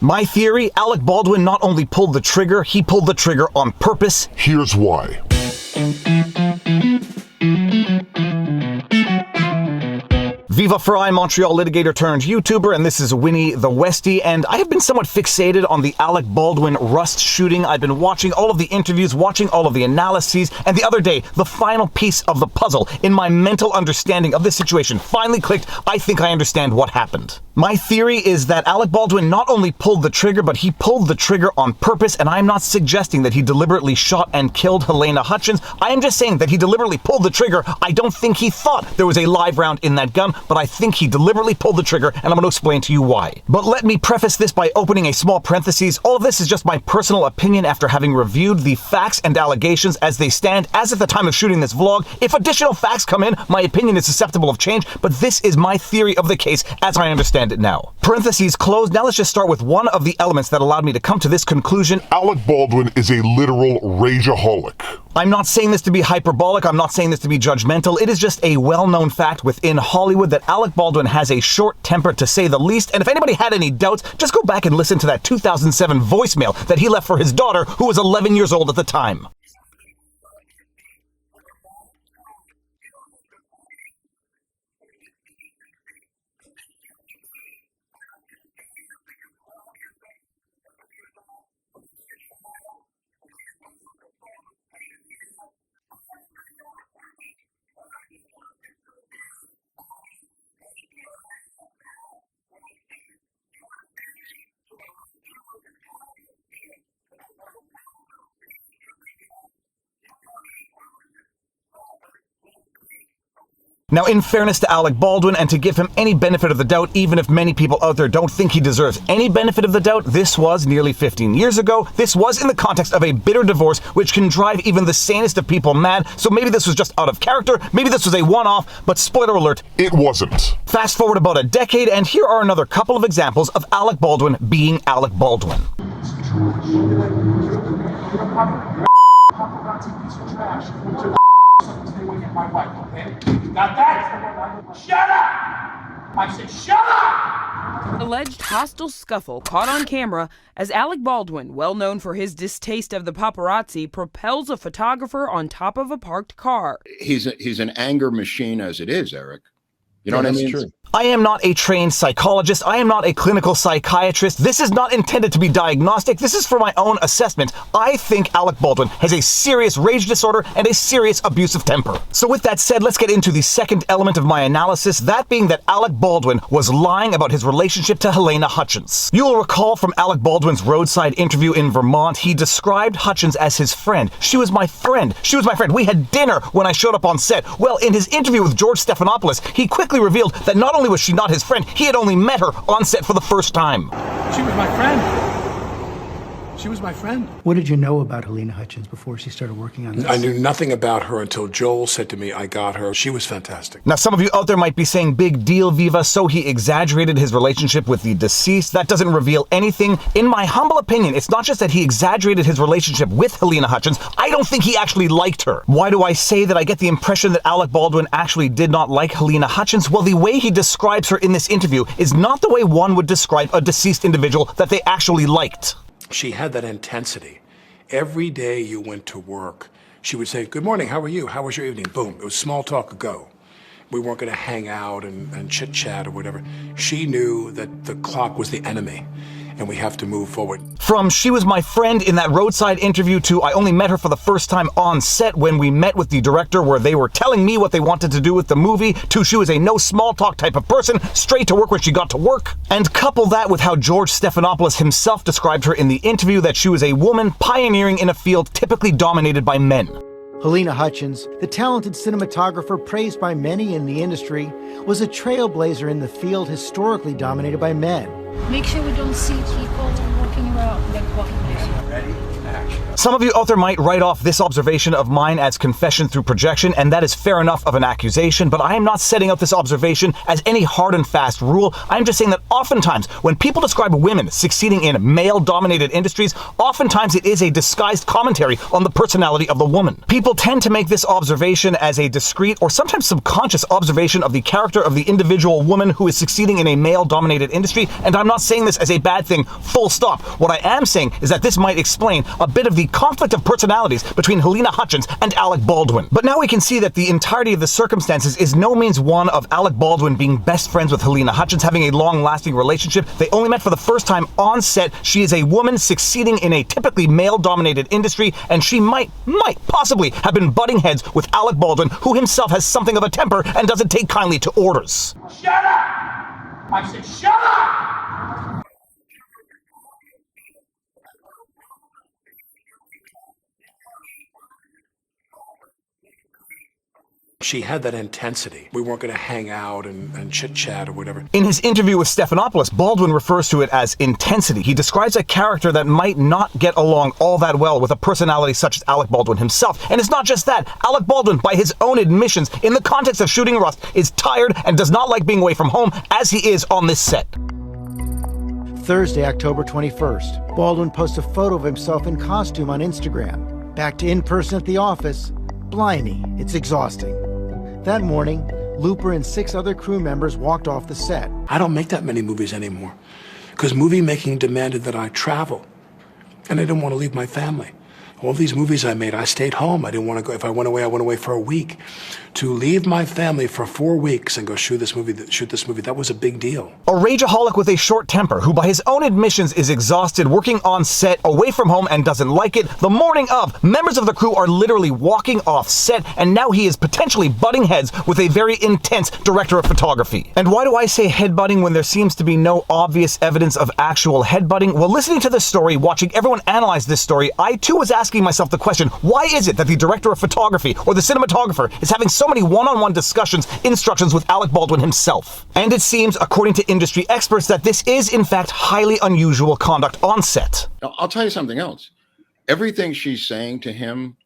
My theory, Alec Baldwin not only pulled the trigger, he pulled the trigger on purpose. Here's why. Viva Fry, Montreal litigator turned YouTuber, and this is Winnie the Westie, and I have been somewhat fixated on the Alec Baldwin Rust shooting. I've been watching all of the interviews, watching all of the analyses, and the other day, the final piece of the puzzle in my mental understanding of this situation finally clicked. I think I understand what happened. My theory is that Alec Baldwin not only pulled the trigger, but he pulled the trigger on purpose, and I'm not suggesting that he deliberately shot and killed Halyna Hutchins. I am just saying that he deliberately pulled the trigger. I don't think he thought there was a live round in that gun, but I think he deliberately pulled the trigger, and I'm going to explain to you why. But let me preface this by opening a small parenthesis. All of this is just my personal opinion after having reviewed the facts and allegations as they stand as at the time of shooting this vlog. If additional facts come in, my opinion is susceptible of change, but this is my theory of the case as I understand it now. Parentheses closed. Now let's just start with one of the elements that allowed me to come to this conclusion. Alec Baldwin is a literal rageaholic. I'm not saying this to be hyperbolic, I'm not saying this to be judgmental, it is just a well-known fact within Hollywood that Alec Baldwin has a short temper to say the least, and if anybody had any doubts, just go back and listen to that 2007 voicemail that he left for his daughter, who was 11 years old at the time. Now, in fairness to Alec Baldwin, and to give him any benefit of the doubt, even if many people out there don't think he deserves any benefit of the doubt, this was nearly 15 years ago. This was in the context of a bitter divorce, which can drive even the sanest of people mad, so maybe this was just out of character, maybe this was a one-off, but spoiler alert, it wasn't. Fast forward about a decade, and here are another couple of examples of Alec Baldwin being Alec Baldwin. My wife, okay? You got that? Shut up! I said shut up! Alleged hostile scuffle caught on camera as Alec Baldwin, well known for his distaste of the paparazzi, propels a photographer on top of a parked car. He's an anger machine as it is, Eric. You know what I mean? True. I am not a trained psychologist. I am not a clinical psychiatrist. This is not intended to be diagnostic. This is for my own assessment. I think Alec Baldwin has a serious rage disorder and a serious abusive temper. So with that said, let's get into the second element of my analysis, that being that Alec Baldwin was lying about his relationship to Halyna Hutchins. You'll recall from Alec Baldwin's roadside interview in Vermont, he described Hutchins as his friend. She was my friend. She was my friend. We had dinner when I showed up on set. Well, in his interview with George Stephanopoulos, he quickly revealed that not only was she not his friend, he had only met her on set for the first time. She was my friend. She was my friend. What did you know about Halyna Hutchins before she started working on this? I knew nothing about her until Joel said to me, I got her. She was fantastic. Now, some of you out there might be saying, big deal, Viva, so he exaggerated his relationship with the deceased. That doesn't reveal anything. In my humble opinion, it's not just that he exaggerated his relationship with Halyna Hutchins. I don't think he actually liked her. Why do I say that? I get the impression that Alec Baldwin actually did not like Halyna Hutchins. Well, the way he describes her in this interview is not the way one would describe a deceased individual that they actually liked. She had that intensity. Every day you went to work, she would say, good morning, how are you? How was your evening? Boom, it was small talk, go. We weren't going to hang out and chit-chat or whatever. She knew that the clock was the enemy, and we have to move forward. From she was my friend in that roadside interview to I only met her for the first time on set when we met with the director where they were telling me what they wanted to do with the movie, to she was a no small talk type of person, straight to work when she got to work. And couple that with how George Stephanopoulos himself described her in the interview, that she was a woman pioneering in a field typically dominated by men. Halyna Hutchins, the talented cinematographer praised by many in the industry, was a trailblazer in the field historically dominated by men. Make sure we don't see people. talking about the population. Ready? Action. Some of you out there might write off this observation of mine as confession through projection, and that is fair enough of an accusation, but I am not setting out this observation as any hard and fast rule. I am just saying that oftentimes, when people describe women succeeding in male-dominated industries, oftentimes it is a disguised commentary on the personality of the woman. People tend to make this observation as a discrete or sometimes subconscious observation of the character of the individual woman who is succeeding in a male-dominated industry, and I'm not saying this as a bad thing, full stop. What I am saying is that this might explain a bit of the conflict of personalities between Helena Hutchins and Alec Baldwin. But now we can see that the entirety of the circumstances is no means one of Alec Baldwin being best friends with Helena Hutchins, having a long-lasting relationship. They only met for the first time on set. She is a woman succeeding in a typically male-dominated industry, and she might possibly have been butting heads with Alec Baldwin, who himself has something of a temper and doesn't take kindly to orders. Shut up! I said shut up! She had that intensity. We weren't going to hang out and chit-chat or whatever. In his interview with Stephanopoulos, Baldwin refers to it as intensity. He describes a character that might not get along all that well with a personality such as Alec Baldwin himself. And it's not just that. Alec Baldwin, by his own admissions, in the context of shooting Rust, is tired and does not like being away from home as he is on this set. Thursday, October 21st, Baldwin posts a photo of himself in costume on Instagram. Back to in person at the office. Blimey, it's exhausting. That morning, Looper and 6 other crew members walked off the set. I don't make that many movies anymore because movie making demanded that I travel, and I didn't want to leave my family. All these movies I made, I stayed home. I didn't want to go. If I went away for a week. To leave my family for 4 weeks and go shoot this movie, that was a big deal. A rageaholic with a short temper, who by his own admissions is exhausted, working on set, away from home, and doesn't like it. The morning of, members of the crew are literally walking off set, and now he is potentially butting heads with a very intense director of photography. And why do I say headbutting when there seems to be no obvious evidence of actual headbutting? Well, listening to this story, watching everyone analyze this story, I too was asking myself the question, why is it that the director of photography or the cinematographer is having so many one-on-one discussions, instructions with Alec Baldwin himself? And it seems, according to industry experts, that this is in fact highly unusual conduct on set. Now, I'll tell you something else. Everything she's saying to him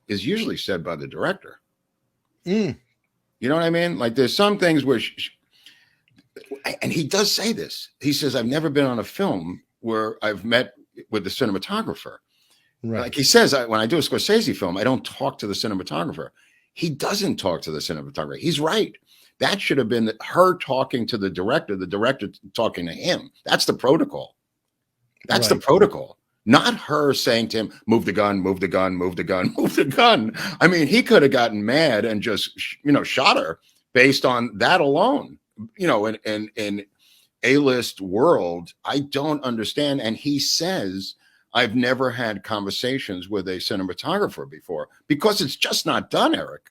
is usually said by the director. You know what I mean? Like there's some things where and he does say this. He says, I've never been on a film where I've met with the cinematographer. Right. Like he says, when I do a Scorsese film, I don't talk to the cinematographer. He doesn't talk to the cinematographer. He's right. That should have been her talking to the director talking to him. That's the protocol. That's the protocol. Not her saying to him, move the gun, move the gun, move the gun, move the gun. I mean, he could have gotten mad and just, shot her based on that alone. In A-list world, I don't understand. And he says, I've never had conversations with a cinematographer before because it's just not done, Eric.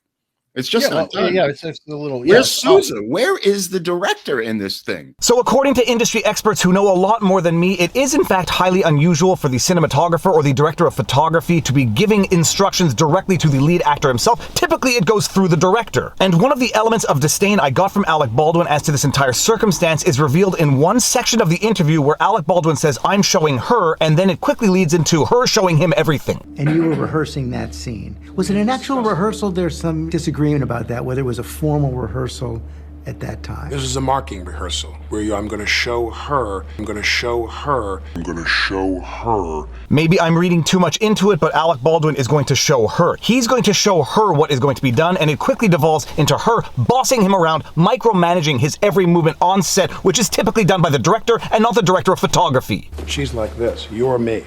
It's just not done. Yeah, it's a little. Where's Sousa? Where is the director in this thing? So according to industry experts who know a lot more than me, it is in fact highly unusual for the cinematographer or the director of photography to be giving instructions directly to the lead actor himself. Typically it goes through the director. And one of the elements of disdain I got from Alec Baldwin as to this entire circumstance is revealed in one section of the interview where Alec Baldwin says, I'm showing her, and then it quickly leads into her showing him everything. And you were rehearsing that scene. Was it an actual rehearsal? There's some disagreement about that, whether it was a formal rehearsal at that time. This was a marking rehearsal where I'm going to show her, I'm going to show her, I'm going to show her. Maybe I'm reading too much into it, but Alec Baldwin is going to show her. He's going to show her what is going to be done, and it quickly devolves into her bossing him around, micromanaging his every movement on set, which is typically done by the director and not the director of photography. She's like this, you're me.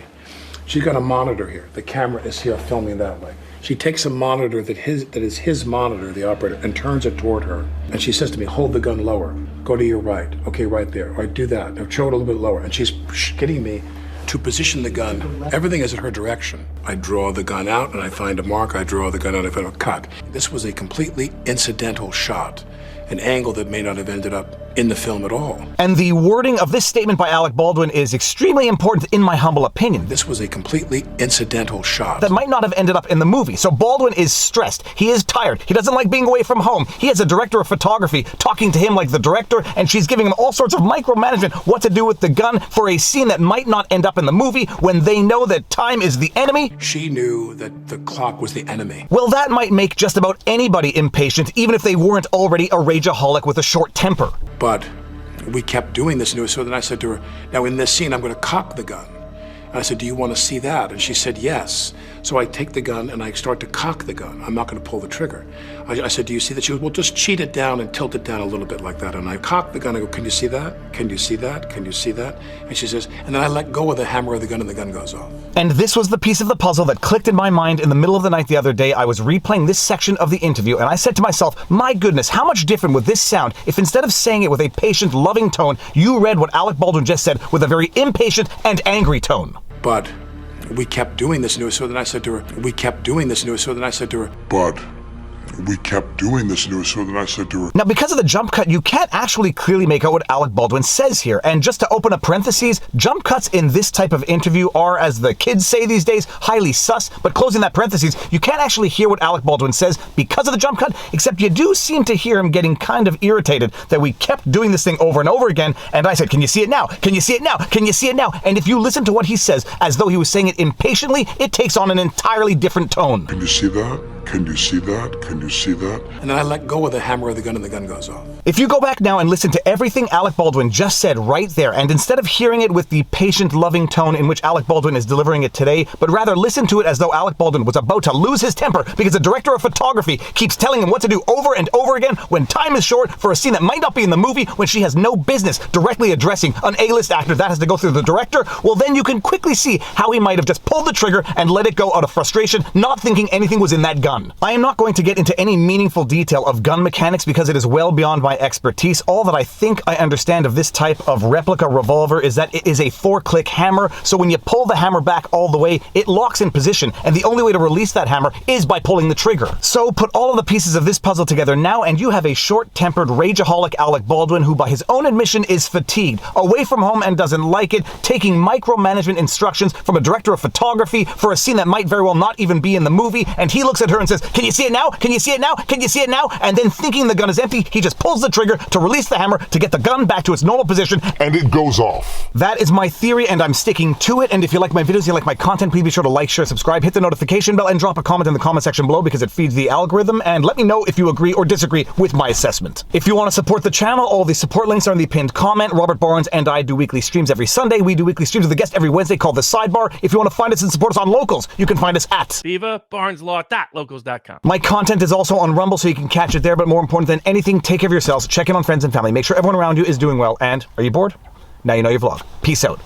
She's got a monitor here. The camera is here filming that way. She takes a monitor that is his monitor, the operator, and turns it toward her. And she says to me, hold the gun lower. Go to your right. Okay, right there. All right, do that. Now show it a little bit lower. And she's getting me to position the gun. Everything is in her direction. I draw the gun out and I find a mark. I draw the gun out, I find a cut. This was a completely incidental shot, an angle that may not have ended up in the film at all. And the wording of this statement by Alec Baldwin is extremely important in my humble opinion. This was a completely incidental shot. That might not have ended up in the movie. So Baldwin is stressed. He is tired. He doesn't like being away from home. He has a director of photography talking to him like the director, and she's giving him all sorts of micromanagement what to do with the gun for a scene that might not end up in the movie when they know that time is the enemy. She knew that the clock was the enemy. Well, that might make just about anybody impatient, even if they weren't already a rageaholic with a short temper. But we kept doing this, and so then I said to her, now in this scene, I'm going to cock the gun. And I said, do you want to see that? And she said, yes. So I take the gun and I start to cock the gun. I'm not going to pull the trigger. I said, do you see that? She goes, well, just cheat it down and tilt it down a little bit like that. And I cock the gun. I go, can you see that? Can you see that? Can you see that? And she says, and then I let go of the hammer of the gun and the gun goes off. And this was the piece of the puzzle that clicked in my mind in the middle of the night the other day. I was replaying this section of the interview and I said to myself, my goodness, how much different would this sound if instead of saying it with a patient, loving tone, you read what Alec Baldwin just said with a very impatient and angry tone. But we kept doing this, and so then I said to her, we kept doing this, and so then I said to her, But we kept doing this, and so then I said to her, Now, because of the jump cut, you can't actually clearly make out what Alec Baldwin says here. And just to open up parentheses, jump cuts in this type of interview are, as the kids say these days, highly sus. But closing that parentheses, you can't actually hear what Alec Baldwin says because of the jump cut, except you do seem to hear him getting kind of irritated that we kept doing this thing over and over again. And I said, can you see it now? Can you see it now? Can you see it now? And if you listen to what he says as though he was saying it impatiently, it takes on an entirely different tone. Can you see that? Can you see that? Can you see that? and then I let go of the hammer of the gun and the gun goes off. If you go back now and listen to everything Alec Baldwin just said right there, and instead of hearing it with the patient, loving tone in which Alec Baldwin is delivering it today, but rather listen to it as though Alec Baldwin was about to lose his temper because the director of photography keeps telling him what to do over and over again when time is short for a scene that might not be in the movie, when she has no business directly addressing an A-list actor that has to go through the director, well then you can quickly see how he might have just pulled the trigger and let it go out of frustration, not thinking anything was in that gun. I am not going to get into any meaningful detail of gun mechanics because it is well beyond my expertise. All that I think I understand of this type of replica revolver is that it is a 4-click hammer, so when you pull the hammer back all the way, it locks in position, and the only way to release that hammer is by pulling the trigger. So put all of the pieces of this puzzle together now, and you have a short-tempered rageaholic Alec Baldwin who, by his own admission, is fatigued, away from home and doesn't like it, taking micromanagement instructions from a director of photography for a scene that might very well not even be in the movie, and he looks at her and says, can you see it now? Can you see it now? Can you see it now? And then thinking the gun is empty, he just pulls the trigger to release the hammer to get the gun back to its normal position. And it goes off. That is my theory, and I'm sticking to it. And if you like my videos, you like my content, please be sure to like, share, subscribe, hit the notification bell, and drop a comment in the comment section below because it feeds the algorithm. And let me know if you agree or disagree with my assessment. If you want to support the channel, all the support links are in the pinned comment. Robert Barnes and I do weekly streams every Sunday. We do weekly streams with a guest every Wednesday called The Sidebar. If you want to find us and support us on Locals, you can find us at BeaverBarnesLaw.locals.com. My content is also on Rumble, so you can catch it there. But more important than anything, take care of yourselves, check in on friends and family, make sure everyone around you is doing well, and are you bored? Now you know your vlog. Peace out.